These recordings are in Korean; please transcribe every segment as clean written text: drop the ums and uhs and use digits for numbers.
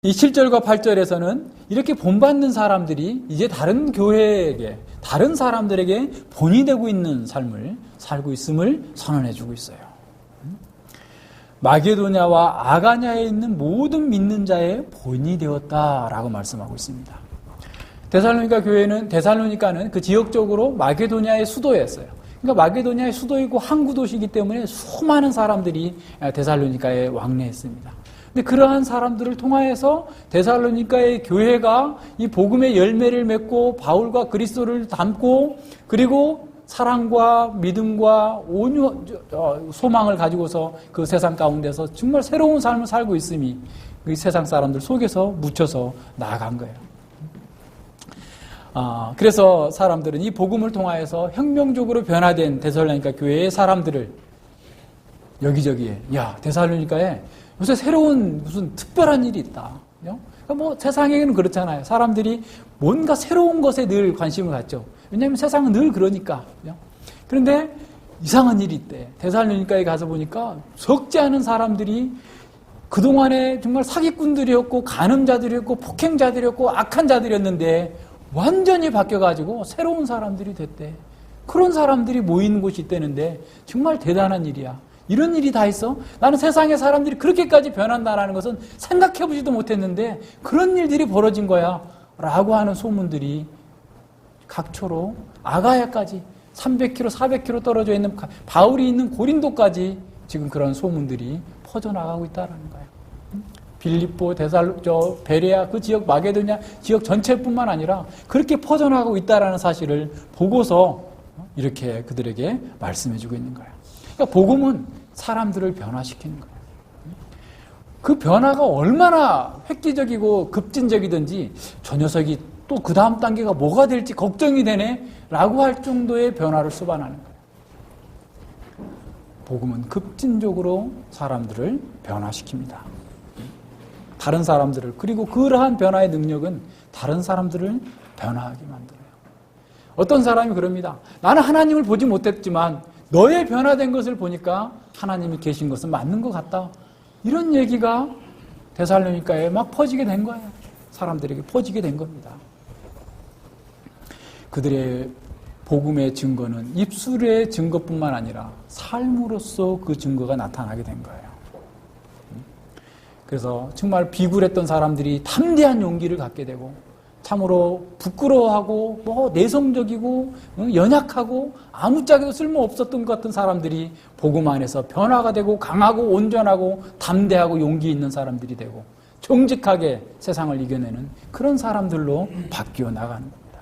이 7절과 8절에서는 이렇게 본받는 사람들이 이제 다른 교회에게, 다른 사람들에게 본이 되고 있는 삶을 살고 있음을 선언해주고 있어요. 마게도냐와 아가냐에 있는 모든 믿는 자의 본이 되었다라고 말씀하고 있습니다. 데살로니가는 그 지역적으로 마게도냐의 수도였어요. 그러니까 마게도냐의 수도이고 항구 도시이기 때문에 수많은 사람들이 데살로니가에 왕래했습니다. 근데 그러한 사람들을 통하여서 데살로니가의 교회가 이 복음의 열매를 맺고 바울과 그리스도를 담고 그리고 사랑과 믿음과 소망을 가지고서 그 세상 가운데서 정말 새로운 삶을 살고 있음이 그 세상 사람들 속에서 묻혀서 나아간 거예요. 그래서 사람들은 이 복음을 통하여서 혁명적으로 변화된 데살로니가 교회의 사람들을 여기저기에, 야, 데살로니가에 요새 새로운 무슨 특별한 일이 있다. 그러니까 뭐 세상에는 그렇잖아요. 사람들이 뭔가 새로운 것에 늘 관심을 갖죠. 왜냐하면 세상은 늘 그러니까. 그런데 이상한 일이 있대. 데살로니가에 가서 보니까 적지 않은 사람들이 그동안에 정말 사기꾼들이었고 간음자들이었고 폭행자들이었고 악한 자들이었는데 완전히 바뀌어가지고 새로운 사람들이 됐대. 그런 사람들이 모이는 곳이 있다는데 정말 대단한 일이야. 이런 일이 다 있어? 나는 세상의 사람들이 그렇게까지 변한다는 것은 생각해보지도 못했는데 그런 일들이 벌어진 거야 라고 하는 소문들이 각초로 아가야까지 300km, 400km 떨어져 있는 바울이 있는 고린도까지 지금 그런 소문들이 퍼져나가고 있다는 거예요. 빌립보, 베레아 그 지역 마게도냐 지역 전체뿐만 아니라 그렇게 퍼져나가고 있다는 사실을 보고서 이렇게 그들에게 말씀해주고 있는 거예요. 그러니까 복음은 사람들을 변화시키는 거예요. 그 변화가 얼마나 획기적이고 급진적이든지 저 녀석이 또 그 다음 단계가 뭐가 될지 걱정이 되네 라고 할 정도의 변화를 수반하는 거예요. 복음은 급진적으로 사람들을 변화시킵니다. 다른 사람들을, 그리고 그러한 변화의 능력은 다른 사람들을 변화하게 만들어요. 어떤 사람이 그럽니다. 나는 하나님을 보지 못했지만 너의 변화된 것을 보니까 하나님이 계신 것은 맞는 것 같다. 이런 얘기가 데살로니가에 막 퍼지게 된 거예요. 사람들에게 퍼지게 된 겁니다. 그들의 복음의 증거는 입술의 증거뿐만 아니라 삶으로서 그 증거가 나타나게 된 거예요. 그래서 정말 비굴했던 사람들이 담대한 용기를 갖게 되고 참으로 부끄러워하고 내성적이고 연약하고 아무짝에도 쓸모없었던 것 같은 사람들이 복음 안에서 변화가 되고 강하고 온전하고 담대하고 용기 있는 사람들이 되고 정직하게 세상을 이겨내는 그런 사람들로 바뀌어 나가는 겁니다.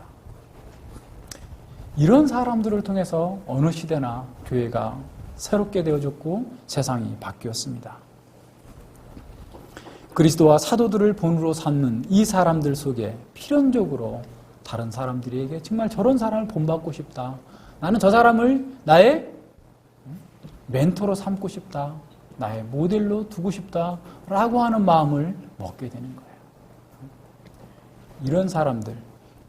이런 사람들을 통해서 어느 시대나 교회가 새롭게 되어졌고 세상이 바뀌었습니다. 그리스도와 사도들을 본으로 삼는 이 사람들 속에 필연적으로 다른 사람들에게 정말 저런 사람을 본받고 싶다. 나는 저 사람을 나의 멘토로 삼고 싶다. 나의 모델로 두고 싶다. 라고 하는 마음을 먹게 되는 거예요. 이런 사람들,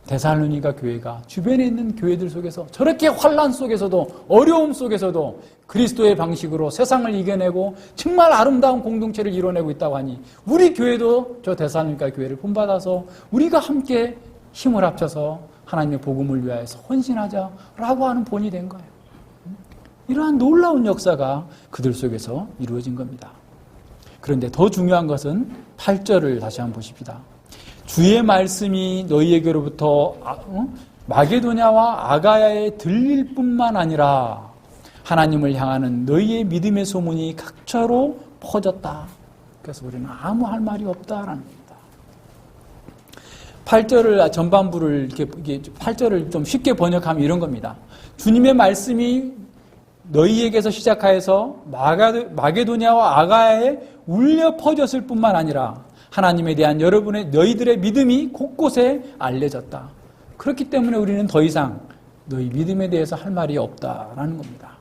데살로니가 교회가 주변에 있는 교회들 속에서 저렇게 환난 속에서도 어려움 속에서도 그리스도의 방식으로 세상을 이겨내고 정말 아름다운 공동체를 이뤄내고 있다고 하니 우리 교회도 저 데살로니가 교회를 본받아서 우리가 함께 힘을 합쳐서 하나님의 복음을 위하여서 헌신하자라고 하는 본이 된 거예요. 이러한 놀라운 역사가 그들 속에서 이루어진 겁니다. 그런데 더 중요한 것은 8절을 다시 한번 보십시다. 주의 말씀이 너희에게로부터 마게도냐와 아가야에 들릴 뿐만 아니라 하나님을 향하는 너희의 믿음의 소문이 각처로 퍼졌다. 그래서 우리는 아무 할 말이 없다라는 겁니다. 8절을 전반부를 이렇게 8절을 좀 쉽게 번역하면 이런 겁니다. 주님의 말씀이 너희에게서 시작하여서 마게도냐와 아가야에 울려 퍼졌을 뿐만 아니라 하나님에 대한 너희들의 믿음이 곳곳에 알려졌다. 그렇기 때문에 우리는 더 이상 너희 믿음에 대해서 할 말이 없다라는 겁니다.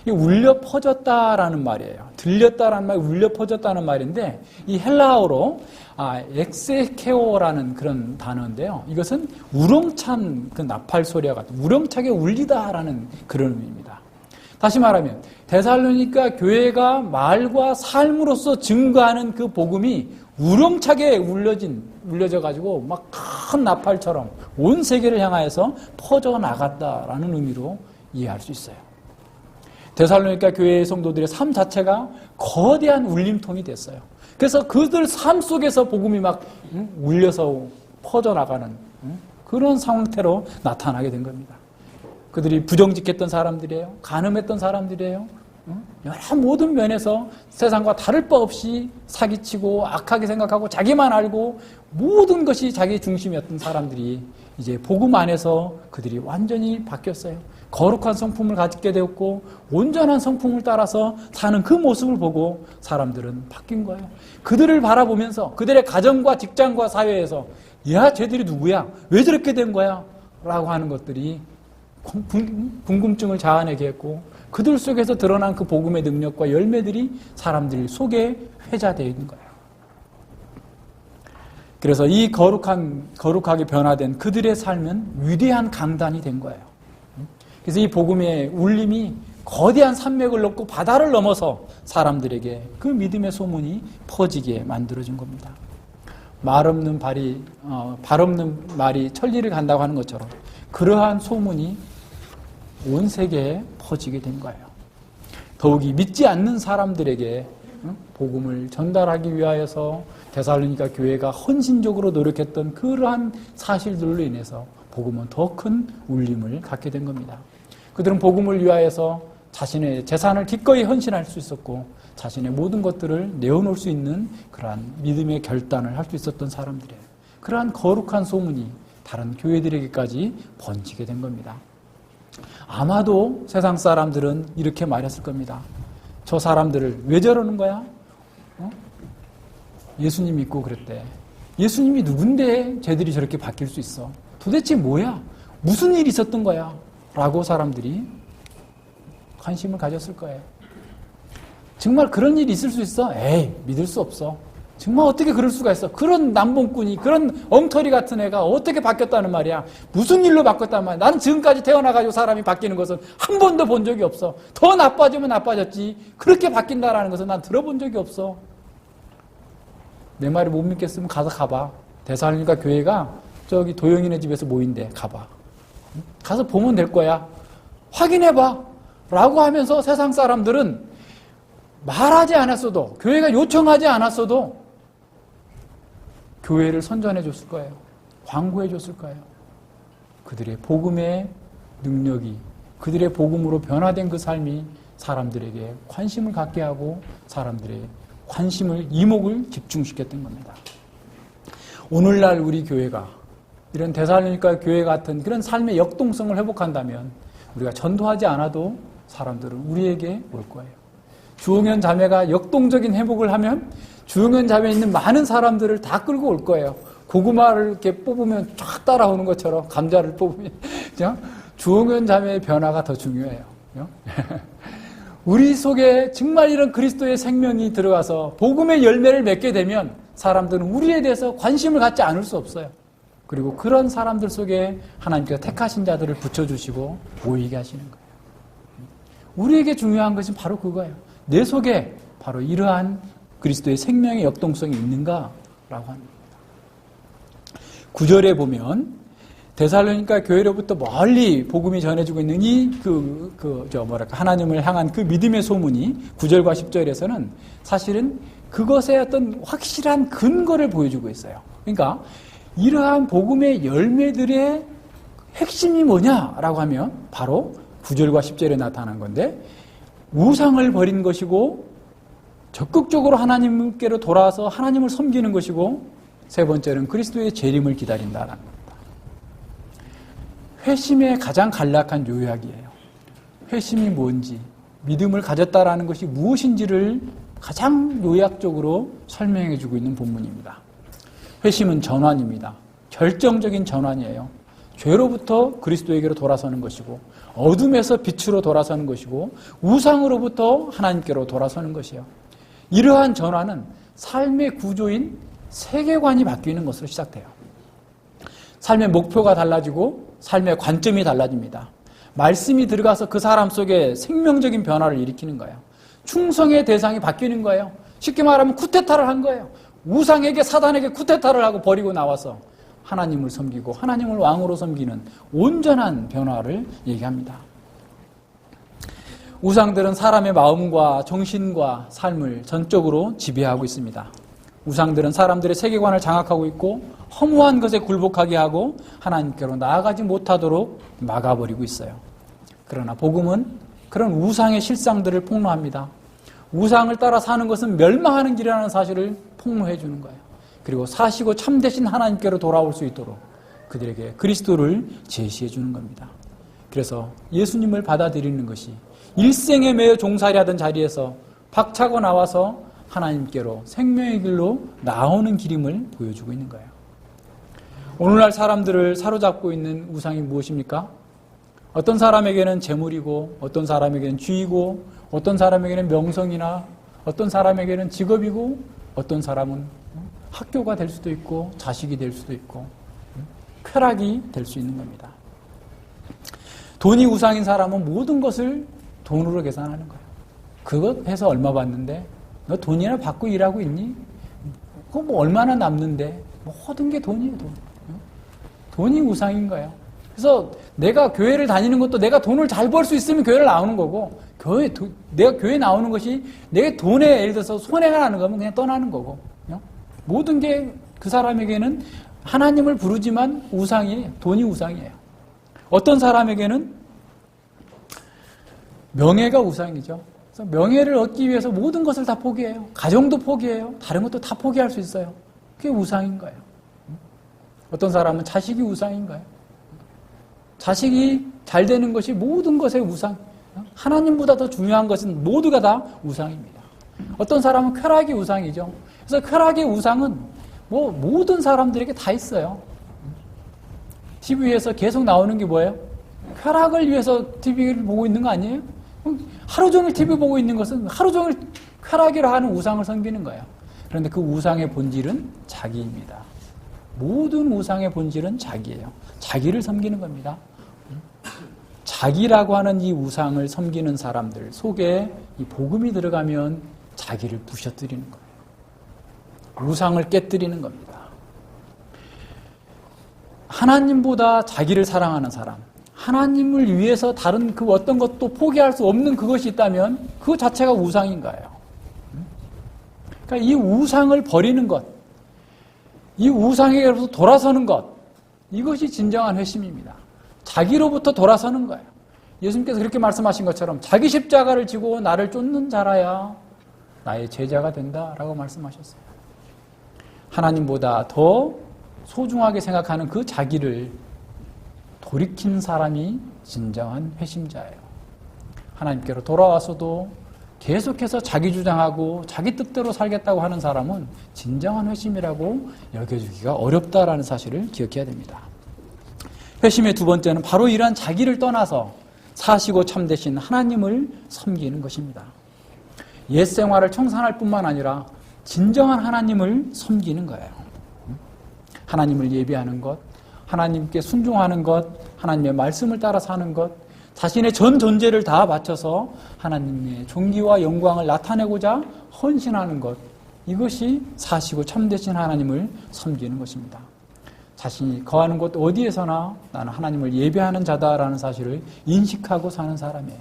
이 울려 퍼졌다라는 말이에요. 들렸다라는 말, 울려 퍼졌다는 말인데 이 헬라어로 엑세케오라는 그런 단어인데요. 이것은 우렁찬 그 나팔 소리와 같은 우렁차게 울리다라는 그런 의미입니다. 다시 말하면 데살로니가 교회가 말과 삶으로서 증거하는 그 복음이 우렁차게 울려져 가지고 막 큰 나팔처럼 온 세계를 향하여서 퍼져 나갔다라는 의미로 이해할 수 있어요. 데살로니가 교회의 성도들의 삶 자체가 거대한 울림통이 됐어요. 그래서 그들 삶 속에서 복음이 막 울려서 퍼져나가는 그런 상태로 나타나게 된 겁니다. 그들이 부정직했던 사람들이에요. 간음했던 사람들이에요. 여러 모든 면에서 세상과 다를 바 없이 사기치고 악하게 생각하고 자기만 알고 모든 것이 자기 중심이었던 사람들이 이제 복음 안에서 그들이 완전히 바뀌었어요. 거룩한 성품을 갖게 되었고 온전한 성품을 따라서 사는 그 모습을 보고 사람들은 바뀐 거예요. 그들을 바라보면서 그들의 가정과 직장과 사회에서 야, 쟤들이 누구야? 왜 저렇게 된 거야? 라고 하는 것들이 궁금증을 자아내게 했고 그들 속에서 드러난 그 복음의 능력과 열매들이 사람들 속에 회자되어 있는 거예요. 그래서 이 거룩하게 변화된 그들의 삶은 위대한 강단이 된 거예요. 그래서 이 복음의 울림이 거대한 산맥을 넘고 바다를 넘어서 사람들에게 그 믿음의 소문이 퍼지게 만들어진 겁니다. 발 없는 말이 천리를 간다고 하는 것처럼 그러한 소문이 온 세계에 퍼지게 된 거예요. 더욱이 믿지 않는 사람들에게 복음을 전달하기 위하여서 데살로니가 교회가 헌신적으로 노력했던 그러한 사실들로 인해서 복음은 더 큰 울림을 갖게 된 겁니다. 그들은 복음을 위하여서 자신의 재산을 기꺼이 헌신할 수 있었고 자신의 모든 것들을 내어놓을 수 있는 그러한 믿음의 결단을 할 수 있었던 사람들이에요. 그러한 거룩한 소문이 다른 교회들에게까지 번지게 된 겁니다. 아마도 세상 사람들은 이렇게 말했을 겁니다. 저 사람들을 왜 저러는 거야? 예수님 믿고 그랬대. 예수님이 누군데 쟤들이 저렇게 바뀔 수 있어? 도대체 뭐야? 무슨 일이 있었던 거야? 라고 사람들이 관심을 가졌을 거예요. 정말 그런 일이 있을 수 있어? 에이, 믿을 수 없어. 정말 어떻게 그럴 수가 있어? 그런 남봉꾼이, 그런 엉터리 같은 애가 어떻게 바뀌었다는 말이야? 무슨 일로 바뀌었단 말이야? 나는 지금까지 태어나가지고 사람이 바뀌는 것은 한 번도 본 적이 없어. 더 나빠지면 나빠졌지. 그렇게 바뀐다라는 것은 난 들어본 적이 없어. 내 말을 못 믿겠으면 가서 가봐. 데살로니가 교회가 저기 도영이네 집에서 모인대. 가봐. 가서 보면 될 거야. 확인해봐. 라고 하면서 세상 사람들은 말하지 않았어도, 교회가 요청하지 않았어도 교회를 선전해 줬을 거예요. 광고해 줬을 거예요. 그들의 복음의 능력이, 그들의 복음으로 변화된 그 삶이 사람들에게 관심을 갖게 하고 사람들의 관심을, 이목을 집중시켰던 겁니다. 오늘날 우리 교회가 이런 데살로니가 교회 같은 그런 삶의 역동성을 회복한다면 우리가 전도하지 않아도 사람들은 우리에게 올 거예요. 주홍현 자매가 역동적인 회복을 하면 주홍현 자매에 있는 많은 사람들을 다 끌고 올 거예요. 고구마를 이렇게 뽑으면 쫙 따라오는 것처럼 감자를 뽑으면 주홍현 자매의 변화가 더 중요해요. 우리 속에 정말 이런 그리스도의 생명이 들어가서 복음의 열매를 맺게 되면 사람들은 우리에 대해서 관심을 갖지 않을 수 없어요. 그리고 그런 사람들 속에 하나님께서 택하신 자들을 붙여주시고 모이게 하시는 거예요. 우리에게 중요한 것은 바로 그거예요. 내 속에 바로 이러한 그리스도의 생명의 역동성이 있는가라고 하는 겁니다. 9절에 보면 데살로니가 교회로부터 멀리 복음이 전해지고 있는 하나님을 향한 그 믿음의 소문이 9절과 10절에서는 사실은 그것의 어떤 확실한 근거를 보여주고 있어요. 그러니까 이러한 복음의 열매들의 핵심이 뭐냐라고 하면 바로 9절과 10절에 나타난 건데 우상을 버린 것이고 적극적으로 하나님께로 돌아와서 하나님을 섬기는 것이고 세 번째는 그리스도의 재림을 기다린다라는 겁니다. 회심의 가장 간략한 요약이에요. 회심이 뭔지, 믿음을 가졌다라는 것이 무엇인지를 가장 요약적으로 설명해 주고 있는 본문입니다. 회심은 전환입니다. 결정적인 전환이에요. 죄로부터 그리스도에게로 돌아서는 것이고 어둠에서 빛으로 돌아서는 것이고 우상으로부터 하나님께로 돌아서는 것이에요. 이러한 전환은 삶의 구조인 세계관이 바뀌는 것으로 시작돼요. 삶의 목표가 달라지고 삶의 관점이 달라집니다. 말씀이 들어가서 그 사람 속에 생명적인 변화를 일으키는 거예요. 충성의 대상이 바뀌는 거예요. 쉽게 말하면 쿠데타를 한 거예요. 우상에게 사단에게 쿠데타를 하고 버리고 나와서 하나님을 섬기고 하나님을 왕으로 섬기는 온전한 변화를 얘기합니다. 우상들은 사람의 마음과 정신과 삶을 전적으로 지배하고 있습니다. 우상들은 사람들의 세계관을 장악하고 있고 허무한 것에 굴복하게 하고 하나님께로 나아가지 못하도록 막아버리고 있어요. 그러나 복음은 그런 우상의 실상들을 폭로합니다. 우상을 따라 사는 것은 멸망하는 길이라는 사실을 폭로해 주는 거예요. 그리고 사시고 참되신 하나님께로 돌아올 수 있도록 그들에게 그리스도를 제시해 주는 겁니다. 그래서 예수님을 받아들이는 것이 일생에 매여 종살이하던 자리에서 박차고 나와서 하나님께로 생명의 길로 나오는 길임을 보여주고 있는 거예요. 오늘날 사람들을 사로잡고 있는 우상이 무엇입니까? 어떤 사람에게는 재물이고, 어떤 사람에게는 쥐이고, 어떤 사람에게는 명성이나, 어떤 사람에게는 직업이고, 어떤 사람은 학교가 될 수도 있고, 자식이 될 수도 있고, 쾌락이 될 수 있는 겁니다. 돈이 우상인 사람은 모든 것을 돈으로 계산하는 거예요. 그거 해서 얼마 받는데? 너 돈이나 받고 일하고 있니? 그거 뭐 얼마나 남는데? 모든 게 돈이에요, 돈. 돈이 우상인 거예요. 그래서 내가 교회를 다니는 것도 내가 돈을 잘 벌 수 있으면 교회를 나오는 거고, 내가 교회 나오는 것이 내 돈에 예를 들어서 손해가 나는 거면 그냥 떠나는 거고, 모든 게 그 사람에게는 하나님을 부르지만 돈이 우상이에요. 어떤 사람에게는 명예가 우상이죠. 그래서 명예를 얻기 위해서 모든 것을 다 포기해요. 가정도 포기해요. 다른 것도 다 포기할 수 있어요. 그게 우상인 거예요. 어떤 사람은 자식이 우상인 거예요. 자식이 잘 되는 것이 모든 것의 우상. 하나님보다 더 중요한 것은 모두가 다 우상입니다. 어떤 사람은 쾌락이 우상이죠. 그래서 쾌락의 우상은 모든 사람들에게 다 있어요. TV에서 계속 나오는 게 뭐예요? 쾌락을 위해서 TV를 보고 있는 거 아니에요? 하루 종일 TV 보고 있는 것은 하루 종일 쾌락이라 하는 우상을 섬기는 거예요. 그런데 그 우상의 본질은 자기입니다. 모든 우상의 본질은 자기예요. 자기를 섬기는 겁니다. 자기라고 하는 이 우상을 섬기는 사람들 속에 이 복음이 들어가면 자기를 부셔뜨리는 거예요. 우상을 깨뜨리는 겁니다. 하나님보다 자기를 사랑하는 사람, 하나님을 위해서 다른 그 어떤 것도 포기할 수 없는 그것이 있다면 그 자체가 우상인 거예요. 그러니까 이 우상을 버리는 것, 이 우상에게로부터 돌아서는 것, 이것이 진정한 회심입니다. 자기로부터 돌아서는 거예요. 예수님께서 그렇게 말씀하신 것처럼 자기 십자가를 지고 나를 쫓는 자라야 나의 제자가 된다라고 말씀하셨어요. 하나님보다 더 소중하게 생각하는 그 자기를 돌이킨 사람이 진정한 회심자예요. 하나님께로 돌아와서도 계속해서 자기 주장하고 자기 뜻대로 살겠다고 하는 사람은 진정한 회심이라고 여겨주기가 어렵다라는 사실을 기억해야 됩니다. 회심의 두 번째는 바로 이러한 자기를 떠나서 사시고 참되신 하나님을 섬기는 것입니다. 옛 생활을 청산할 뿐만 아니라 진정한 하나님을 섬기는 거예요. 하나님을 예배하는 것, 하나님께 순종하는 것, 하나님의 말씀을 따라 사는 것, 자신의 전 존재를 다 바쳐서 하나님의 존귀와 영광을 나타내고자 헌신하는 것, 이것이 사시고 참되신 하나님을 섬기는 것입니다. 자신이 거하는 곳 어디에서나 나는 하나님을 예배하는 자다라는 사실을 인식하고 사는 사람이에요.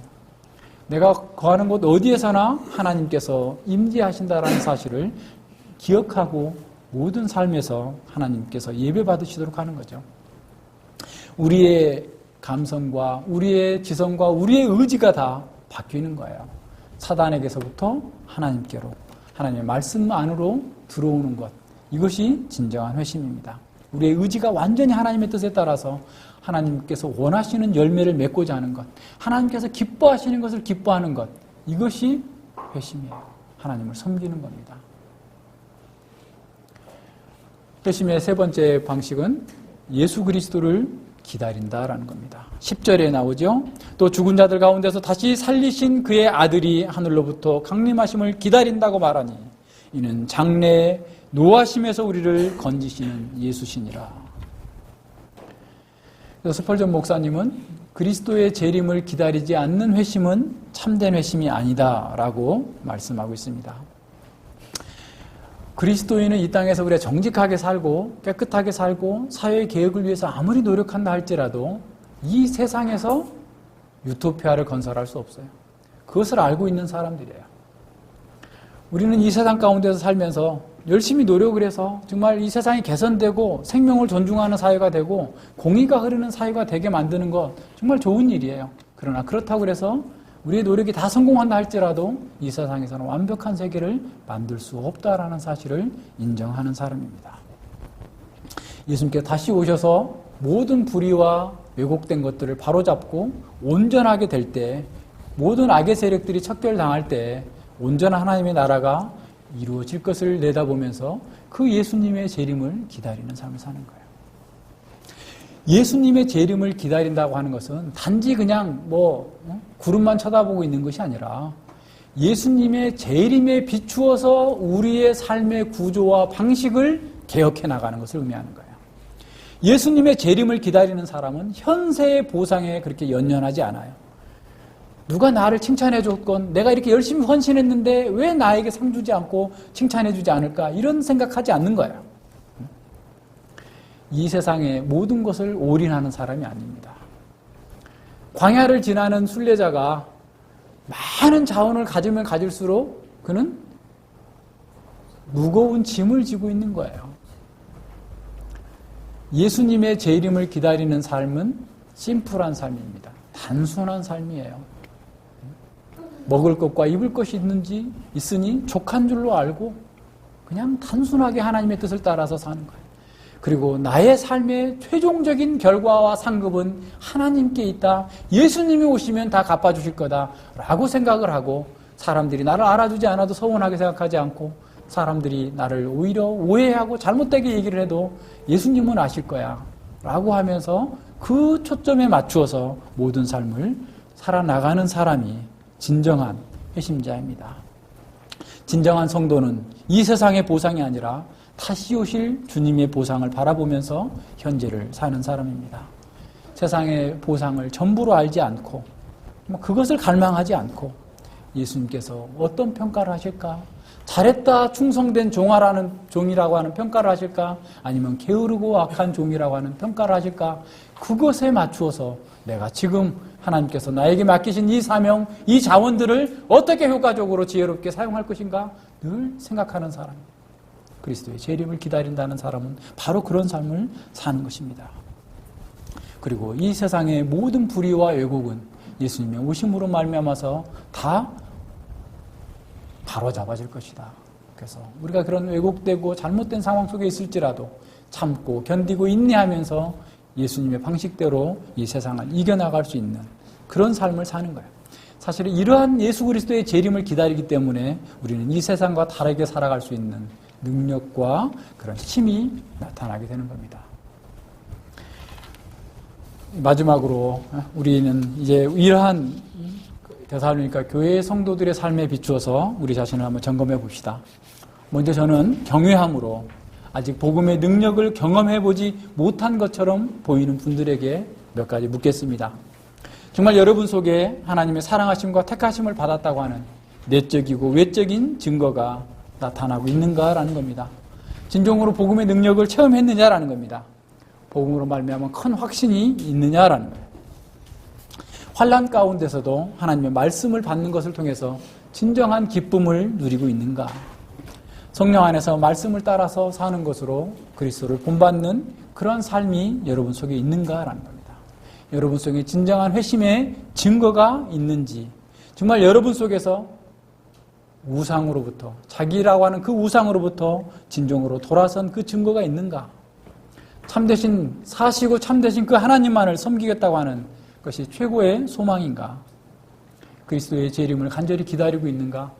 내가 거하는 곳 어디에서나 하나님께서 임재하신다라는 사실을 기억하고 모든 삶에서 하나님께서 예배받으시도록 하는 거죠. 우리의 감성과 우리의 지성과 우리의 의지가 다 바뀌는 거예요. 사단에게서부터 하나님께로, 하나님의 말씀 안으로 들어오는 것, 이것이 진정한 회심입니다. 우리의 의지가 완전히 하나님의 뜻에 따라서 하나님께서 원하시는 열매를 맺고자 하는 것, 하나님께서 기뻐하시는 것을 기뻐하는 것, 이것이 회심이에요. 하나님을 섬기는 겁니다. 회심의 세 번째 방식은 예수 그리스도를 기다린다라는 겁니다. 10절에 나오죠. 또 죽은 자들 가운데서 다시 살리신 그의 아들이 하늘로부터 강림하심을 기다린다고 말하니 이는 장래에 노하심에서 우리를 건지시는 예수시니라. 그래서 스펄전 목사님은 그리스도의 재림을 기다리지 않는 회심은 참된 회심이 아니다라고 말씀하고 있습니다. 그리스도인은 이 땅에서 우리가 정직하게 살고 깨끗하게 살고 사회의 개혁을 위해서 아무리 노력한다 할지라도 이 세상에서 유토피아를 건설할 수 없어요. 그것을 알고 있는 사람들이에요. 우리는 이 세상 가운데서 살면서 열심히 노력을 해서 정말 이 세상이 개선되고 생명을 존중하는 사회가 되고 공의가 흐르는 사회가 되게 만드는 것 정말 좋은 일이에요. 그러나 그렇다고 해서 우리의 노력이 다 성공한다 할지라도 이 세상에서는 완벽한 세계를 만들 수 없다라는 사실을 인정하는 사람입니다. 예수님께 다시 오셔서 모든 불의와 왜곡된 것들을 바로잡고 온전하게 될 때, 모든 악의 세력들이 척결당할 때 온전한 하나님의 나라가 이루어질 것을 내다보면서 그 예수님의 재림을 기다리는 삶을 사는 거예요. 예수님의 재림을 기다린다고 하는 것은 단지 그냥 구름만 쳐다보고 있는 것이 아니라 예수님의 재림에 비추어서 우리의 삶의 구조와 방식을 개혁해 나가는 것을 의미하는 거예요. 예수님의 재림을 기다리는 사람은 현세의 보상에 그렇게 연연하지 않아요. 누가 나를 칭찬해 줬건 내가 이렇게 열심히 헌신했는데 왜 나에게 상 주지 않고 칭찬해 주지 않을까 이런 생각하지 않는 거예요. 이 세상의 모든 것을 올인하는 사람이 아닙니다. 광야를 지나는 순례자가 많은 자원을 가지면 가질수록 그는 무거운 짐을 지고 있는 거예요. 예수님의 재림을 기다리는 삶은 심플한 삶입니다. 단순한 삶이에요. 먹을 것과 입을 것이 있으니 족한 줄로 알고 그냥 단순하게 하나님의 뜻을 따라서 사는 거예요. 그리고 나의 삶의 최종적인 결과와 상급은 하나님께 있다. 예수님이 오시면 다 갚아주실 거다 라고 생각을 하고 사람들이 나를 알아주지 않아도 서운하게 생각하지 않고 사람들이 나를 오히려 오해하고 잘못되게 얘기를 해도 예수님은 아실 거야 라고 하면서 그 초점에 맞추어서 모든 삶을 살아나가는 사람이 진정한 회심자입니다. 진정한 성도는 이 세상의 보상이 아니라 다시 오실 주님의 보상을 바라보면서 현재를 사는 사람입니다. 세상의 보상을 전부로 알지 않고 그것을 갈망하지 않고 예수님께서 어떤 평가를 하실까? 잘했다 충성된 종이라고 하는 평가를 하실까? 아니면 게으르고 악한 종이라고 하는 평가를 하실까? 그것에 맞추어서 내가 지금 하나님께서 나에게 맡기신 이 사명, 이 자원들을 어떻게 효과적으로 지혜롭게 사용할 것인가 늘 생각하는 사람. 그리스도의 재림을 기다린다는 사람은 바로 그런 삶을 사는 것입니다. 그리고 이 세상의 모든 불의와 왜곡은 예수님의 오심으로 말미암아서 다 바로잡아질 것이다. 그래서 우리가 그런 왜곡되고 잘못된 상황 속에 있을지라도 참고 견디고 인내하면서 예수님의 방식대로 이 세상을 이겨나갈 수 있는 그런 삶을 사는 거예요. 사실 이러한 예수 그리스도의 재림을 기다리기 때문에 우리는 이 세상과 다르게 살아갈 수 있는 능력과 그런 힘이 나타나게 되는 겁니다. 마지막으로 우리는 이제 이러한 데살로니가 교회의 성도들의 삶에 비추어서 우리 자신을 한번 점검해 봅시다. 먼저 저는 경외함으로 아직 복음의 능력을 경험해보지 못한 것처럼 보이는 분들에게 몇 가지 묻겠습니다. 정말 여러분 속에 하나님의 사랑하심과 택하심을 받았다고 하는 내적이고 외적인 증거가 나타나고 있는가라는 겁니다. 진정으로 복음의 능력을 체험했느냐라는 겁니다. 복음으로 말미암아 큰 확신이 있느냐라는 거예요. 환난 가운데서도 하나님의 말씀을 받는 것을 통해서 진정한 기쁨을 누리고 있는가? 성령 안에서 말씀을 따라서 사는 것으로 그리스도를 본받는 그런 삶이 여러분 속에 있는가라는 겁니다. 여러분 속에 진정한 회심의 증거가 있는지, 정말 여러분 속에서 우상으로부터, 자기라고 하는 그 우상으로부터 진정으로 돌아선 그 증거가 있는가? 참되신, 사시고 참되신 그 하나님만을 섬기겠다고 하는 것이 최고의 소망인가? 그리스도의 재림을 간절히 기다리고 있는가?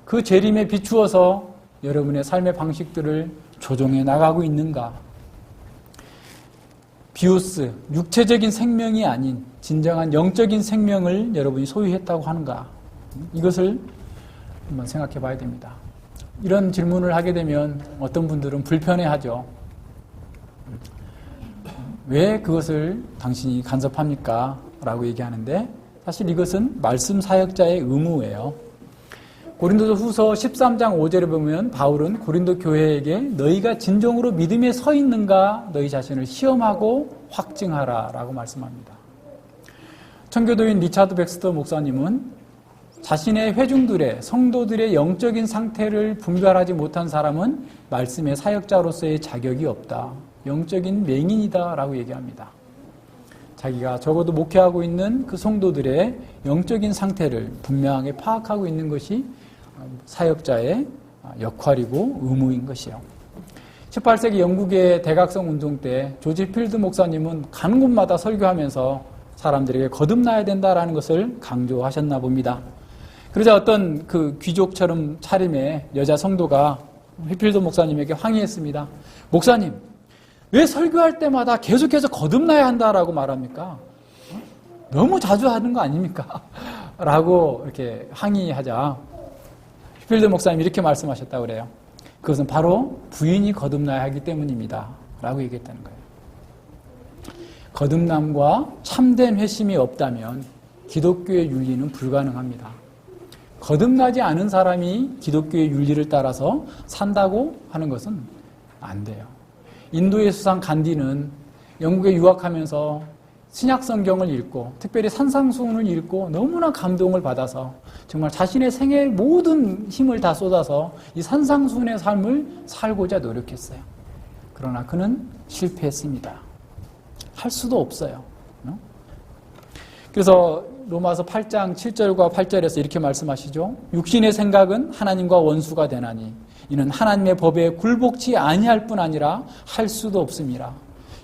그 재림에 비추어서 여러분의 삶의 방식들을 조정해 나가고 있는가? 비오스, 육체적인 생명이 아닌 진정한 영적인 생명을 여러분이 소유했다고 하는가? 이것을 한번 생각해 봐야 됩니다. 이런 질문을 하게 되면 어떤 분들은 불편해하죠. 왜 그것을 당신이 간섭합니까? 라고 얘기하는데 사실 이것은 말씀 사역자의 의무예요. 고린도서 후서 13장 5절에 보면 바울은 고린도 교회에게 너희가 진정으로 믿음에 서 있는가 너희 자신을 시험하고 확증하라 라고 말씀합니다. 청교도인 리차드 백스터 목사님은 자신의 회중들의 성도들의 영적인 상태를 분별하지 못한 사람은 말씀의 사역자로서의 자격이 없다. 영적인 맹인이다 라고 얘기합니다. 자기가 적어도 목회하고 있는 그 성도들의 영적인 상태를 분명하게 파악하고 있는 것이 사역자의 역할이고 의무인 것이요. 18세기 영국의 대각성 운동 때 조지 필드 목사님은 가는 곳마다 설교하면서 사람들에게 거듭나야 된다라는 것을 강조하셨나 봅니다. 그러자 어떤 그 귀족처럼 차림의 여자 성도가 필드 목사님에게 항의했습니다. 목사님, 왜 설교할 때마다 계속해서 거듭나야 한다라고 말합니까? 너무 자주 하는 거 아닙니까? 라고 이렇게 항의하자 필드 목사님이 이렇게 말씀하셨다고 그래요. 그것은 바로 부인이 거듭나야 하기 때문입니다. 라고 얘기했다는 거예요. 거듭남과 참된 회심이 없다면 기독교의 윤리는 불가능합니다. 거듭나지 않은 사람이 기독교의 윤리를 따라서 산다고 하는 것은 안 돼요. 인도의 수상 간디는 영국에 유학하면서 신약 성경을 읽고 특별히 산상수훈을 읽고 너무나 감동을 받아서 정말 자신의 생애의 모든 힘을 다 쏟아서 이 산상수훈의 삶을 살고자 노력했어요. 그러나 그는 실패했습니다. 할 수도 없어요. 그래서 로마서 8장 7절과 8절에서 이렇게 말씀하시죠. 육신의 생각은 하나님과 원수가 되나니 이는 하나님의 법에 굴복치 아니할 뿐 아니라 할 수도 없음이라.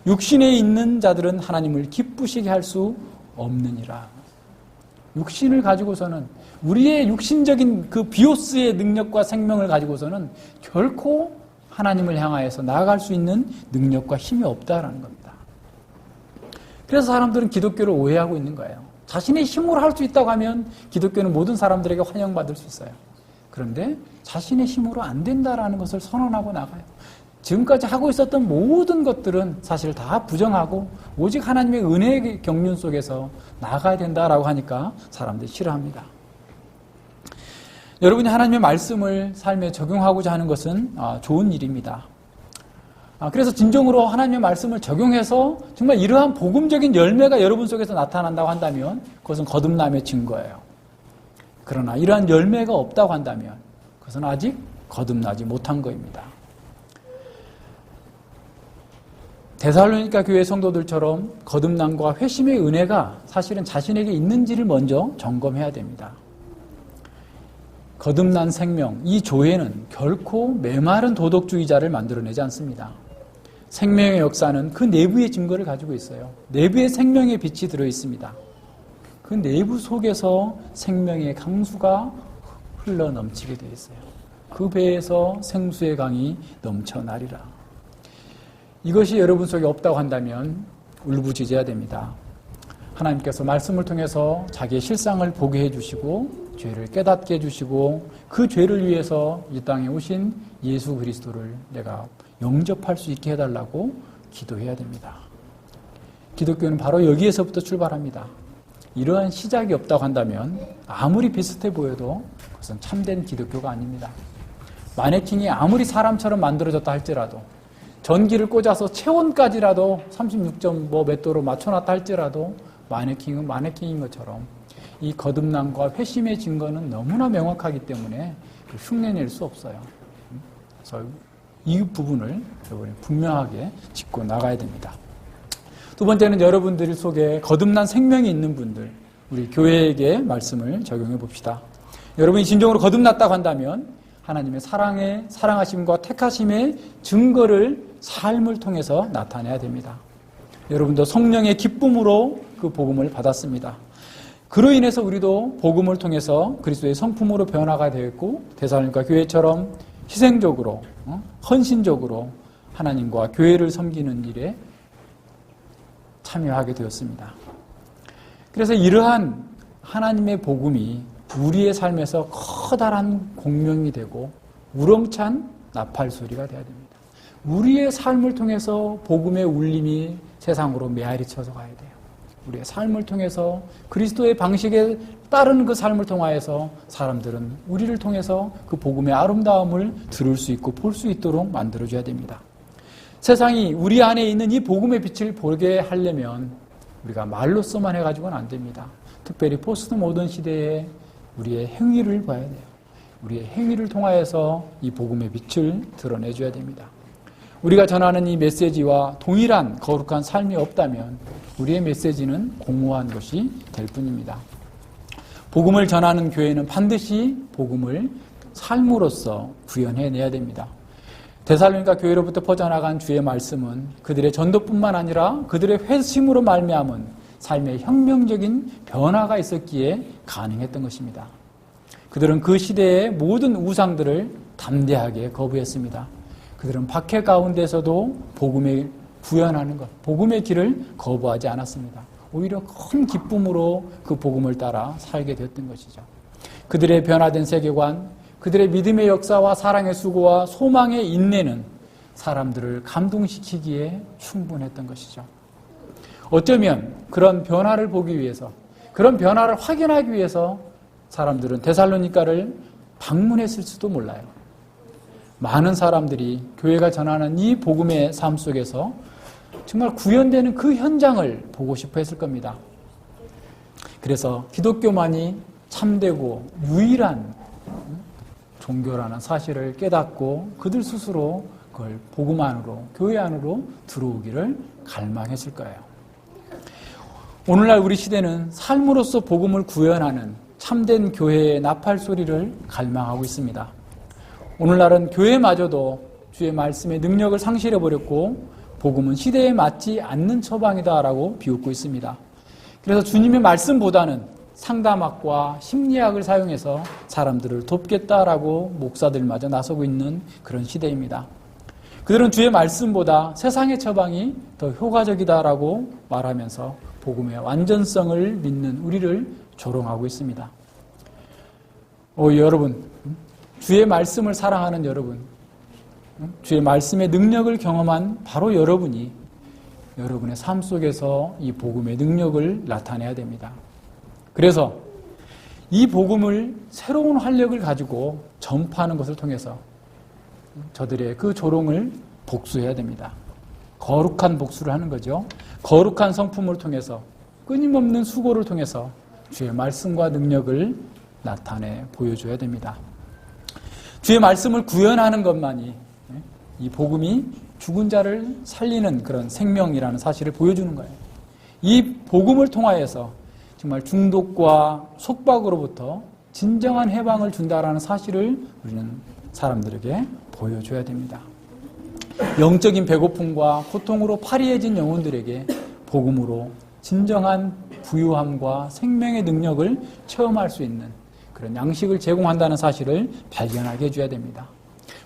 육신에 있는 자들은 하나님을 기쁘시게 할 수 없느니라. 육신을 가지고서는 우리의 육신적인 그 비오스의 능력과 생명을 가지고서는 결코 하나님을 향하여서 나아갈 수 있는 능력과 힘이 없다라는 겁니다. 그래서 사람들은 기독교를 오해하고 있는 거예요. 자신의 힘으로 할 수 있다고 하면 기독교는 모든 사람들에게 환영받을 수 있어요. 그런데 자신의 힘으로 안 된다라는 것을 선언하고 나가요. 지금까지 하고 있었던 모든 것들은 사실 다 부정하고 오직 하나님의 은혜의 경륜 속에서 나가야 된다라고 하니까 사람들이 싫어합니다. 여러분이 하나님의 말씀을 삶에 적용하고자 하는 것은 좋은 일입니다. 그래서 진정으로 하나님의 말씀을 적용해서 정말 이러한 복음적인 열매가 여러분 속에서 나타난다고 한다면 그것은 거듭남의 증거예요. 그러나 이러한 열매가 없다고 한다면 그것은 아직 거듭나지 못한 것입니다. 데살로니가 교회 성도들처럼 거듭남과 회심의 은혜가 사실은 자신에게 있는지를 먼저 점검해야 됩니다. 거듭난 생명, 이 조회는 결코 메마른 도덕주의자를 만들어내지 않습니다. 생명의 역사는 그 내부의 증거를 가지고 있어요. 내부의 생명의 빛이 들어있습니다. 그 내부 속에서 생명의 강수가 흘러 넘치게 되어 있어요. 그 배에서 생수의 강이 넘쳐나리라. 이것이 여러분 속에 없다고 한다면 울부짖어야 됩니다. 하나님께서 말씀을 통해서 자기의 실상을 보게 해주시고 죄를 깨닫게 해주시고 그 죄를 위해서 이 땅에 오신 예수 그리스도를 내가 영접할 수 있게 해달라고 기도해야 됩니다. 기독교는 바로 여기에서부터 출발합니다. 이러한 시작이 없다고 한다면 아무리 비슷해 보여도 그것은 참된 기독교가 아닙니다. 마네킹이 아무리 사람처럼 만들어졌다 할지라도 전기를 꽂아서 체온까지라도 36점 몇 도로 맞춰놨다 할지라도 마네킹은 마네킹인 것처럼 이 거듭남과 회심의 증거는 너무나 명확하기 때문에 흉내낼 수 없어요. 그래서 이 부분을 여러분이 분명하게 짚고 나가야 됩니다. 두 번째는 여러분들 속에 거듭난 생명이 있는 분들, 우리 교회에게 말씀을 적용해 봅시다. 여러분이 진정으로 거듭났다고 한다면 하나님의 사랑하심과 택하심의 증거를 삶을 통해서 나타내야 됩니다. 여러분도 성령의 기쁨으로 그 복음을 받았습니다. 그로 인해서 우리도 복음을 통해서 그리스도의 성품으로 변화가 되었고 데살로니가 교회처럼 희생적으로 헌신적으로 하나님과 교회를 섬기는 일에 참여하게 되었습니다. 그래서 이러한 하나님의 복음이 우리의 삶에서 커다란 공명이 되고 우렁찬 나팔 소리가 되어야 됩니다. 우리의 삶을 통해서 복음의 울림이 세상으로 메아리 쳐서 가야 돼요. 우리의 삶을 통해서 그리스도의 방식에 따르는 그 삶을 통하여서 사람들은 우리를 통해서 그 복음의 아름다움을 들을 수 있고 볼 수 있도록 만들어줘야 됩니다. 세상이 우리 안에 있는 이 복음의 빛을 보게 하려면 우리가 말로서만 해가지고는 안 됩니다. 특별히 포스트 모던 시대에 우리의 행위를 봐야 돼요. 우리의 행위를 통하여서 이 복음의 빛을 드러내줘야 됩니다. 우리가 전하는 이 메시지와 동일한 거룩한 삶이 없다면 우리의 메시지는 공허한 것이 될 뿐입니다. 복음을 전하는 교회는 반드시 복음을 삶으로서 구현해내야 됩니다. 데살로니가 교회로부터 퍼져나간 주의 말씀은 그들의 전도뿐만 아니라 그들의 회심으로 말미암은 삶의 혁명적인 변화가 있었기에 가능했던 것입니다. 그들은 그 시대의 모든 우상들을 담대하게 거부했습니다. 그들은 박해 가운데서도 복음에 구현하는 것, 복음의 길을 거부하지 않았습니다. 오히려 큰 기쁨으로 그 복음을 따라 살게 되었던 것이죠. 그들의 변화된 세계관, 그들의 믿음의 역사와 사랑의 수고와 소망의 인내는 사람들을 감동시키기에 충분했던 것이죠. 어쩌면 그런 변화를 보기 위해서, 그런 변화를 확인하기 위해서 사람들은 데살로니가를 방문했을 수도 몰라요. 많은 사람들이 교회가 전하는 이 복음의 삶 속에서 정말 구현되는 그 현장을 보고 싶어 했을 겁니다. 그래서 기독교만이 참되고 유일한 종교라는 사실을 깨닫고 그들 스스로 그걸 복음 안으로, 교회 안으로 들어오기를 갈망했을 거예요. 오늘날 우리 시대는 삶으로서 복음을 구현하는 참된 교회의 나팔 소리를 갈망하고 있습니다. 오늘날은 교회마저도 주의 말씀의 능력을 상실해버렸고 복음은 시대에 맞지 않는 처방이다라고 비웃고 있습니다. 그래서 주님의 말씀보다는 상담학과 심리학을 사용해서 사람들을 돕겠다라고 목사들마저 나서고 있는 그런 시대입니다. 그들은 주의 말씀보다 세상의 처방이 더 효과적이다라고 말하면서 복음의 완전성을 믿는 우리를 조롱하고 있습니다. 여러분, 주의 말씀을 사랑하는 여러분, 주의 말씀의 능력을 경험한 바로 여러분이 여러분의 삶 속에서 이 복음의 능력을 나타내야 됩니다. 그래서 이 복음을 새로운 활력을 가지고 전파하는 것을 통해서 저들의 그 조롱을 복수해야 됩니다. 거룩한 복수를 하는 거죠. 거룩한 성품을 통해서 끊임없는 수고를 통해서 주의 말씀과 능력을 나타내 보여줘야 됩니다. 주의 말씀을 구현하는 것만이 이 복음이 죽은 자를 살리는 그런 생명이라는 사실을 보여주는 거예요. 이 복음을 통하여서 정말 중독과 속박으로부터 진정한 해방을 준다라는 사실을 우리는 사람들에게 보여줘야 됩니다. 영적인 배고픔과 고통으로 파리해진 영혼들에게 복음으로 진정한 부유함과 생명의 능력을 체험할 수 있는 그런 양식을 제공한다는 사실을 발견하게 해줘야 됩니다.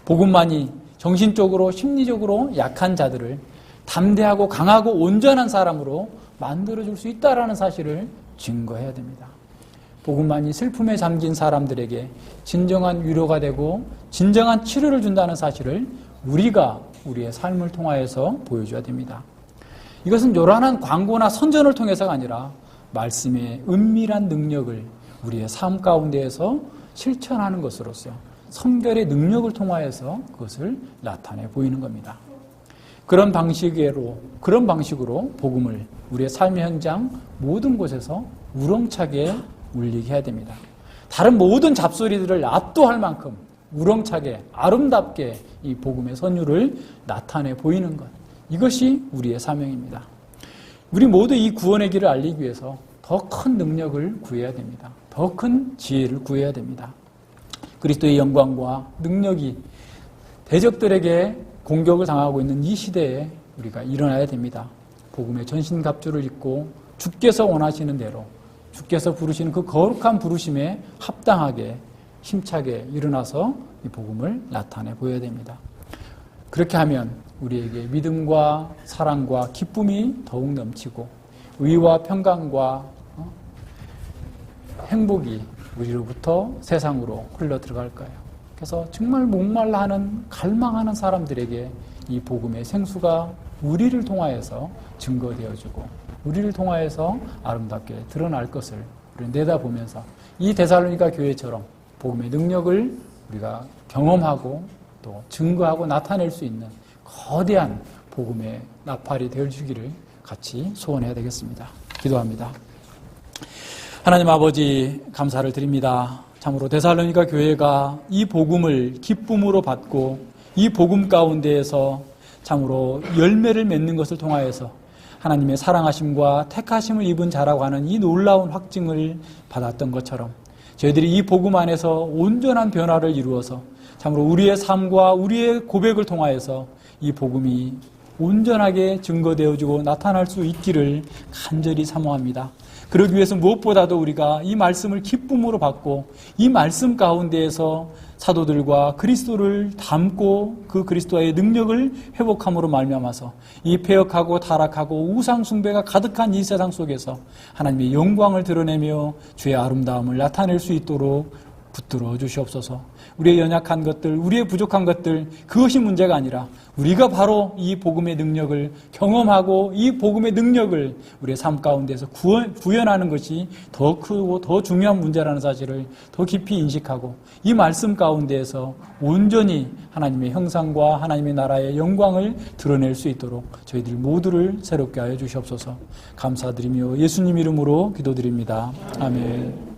복음만이 정신적으로 심리적으로 약한 자들을 담대하고 강하고 온전한 사람으로 만들어줄 수 있다는 사실을 증거해야 됩니다. 복음만이 슬픔에 잠긴 사람들에게 진정한 위로가 되고 진정한 치료를 준다는 사실을 우리가 우리의 삶을 통하여서 보여줘야 됩니다. 이것은 요란한 광고나 선전을 통해서가 아니라 말씀의 은밀한 능력을 우리의 삶 가운데에서 실천하는 것으로서 성결의 능력을 통하여서 그것을 나타내 보이는 겁니다. 그런 방식으로 복음을 우리의 삶의 현장 모든 곳에서 우렁차게 울리게 해야 됩니다. 다른 모든 잡소리들을 압도할 만큼 우렁차게 아름답게 이 복음의 선율을 나타내 보이는 것, 이것이 우리의 사명입니다. 우리 모두 이 구원의 길을 알리기 위해서 더 큰 능력을 구해야 됩니다. 더 큰 지혜를 구해야 됩니다. 그리스도의 영광과 능력이 대적들에게 공격을 당하고 있는 이 시대에 우리가 일어나야 됩니다. 복음의 전신갑주를 입고 주께서 원하시는 대로 주께서 부르시는 그 거룩한 부르심에 합당하게 힘차게 일어나서 이 복음을 나타내 보여야 됩니다. 그렇게 하면 우리에게 믿음과 사랑과 기쁨이 더욱 넘치고 의와 평강과 행복이 우리로부터 세상으로 흘러 들어갈 거예요. 그래서 정말 목말라 하는 갈망하는 사람들에게 이 복음의 생수가 우리를 통하여서 증거되어지고 우리를 통하여서 아름답게 드러날 것을 우리는 내다보면서 이 데살로니가 교회처럼 복음의 능력을 우리가 경험하고 또 증거하고 나타낼 수 있는 거대한 복음의 나팔이 되어주기를 같이 소원해야 되겠습니다. 기도합니다. 하나님 아버지 감사를 드립니다. 참으로 데살로니가 교회가 이 복음을 기쁨으로 받고 이 복음 가운데에서 참으로 열매를 맺는 것을 통하여서 하나님의 사랑하심과 택하심을 입은 자라고 하는 이 놀라운 확증을 받았던 것처럼 저희들이 이 복음 안에서 온전한 변화를 이루어서 참으로 우리의 삶과 우리의 고백을 통하여서 이 복음이 온전하게 증거되어지고 나타날 수 있기를 간절히 사모합니다. 그러기 위해서 무엇보다도 우리가 이 말씀을 기쁨으로 받고 이 말씀 가운데에서 사도들과 그리스도를 닮고 그 그리스도의 능력을 회복함으로 말미암아서 이 패역하고 타락하고 우상 숭배가 가득한 이 세상 속에서 하나님의 영광을 드러내며 주의 아름다움을 나타낼 수 있도록 붙들어 주시옵소서. 우리의 연약한 것들, 우리의 부족한 것들, 그것이 문제가 아니라 우리가 바로 이 복음의 능력을 경험하고 이 복음의 능력을 우리의 삶 가운데서 구현하는 것이 더 크고 더 중요한 문제라는 사실을 더 깊이 인식하고 이 말씀 가운데에서 온전히 하나님의 형상과 하나님의 나라의 영광을 드러낼 수 있도록 저희들 모두를 새롭게 하여 주시옵소서. 감사드리며 예수님 이름으로 기도드립니다. 아멘.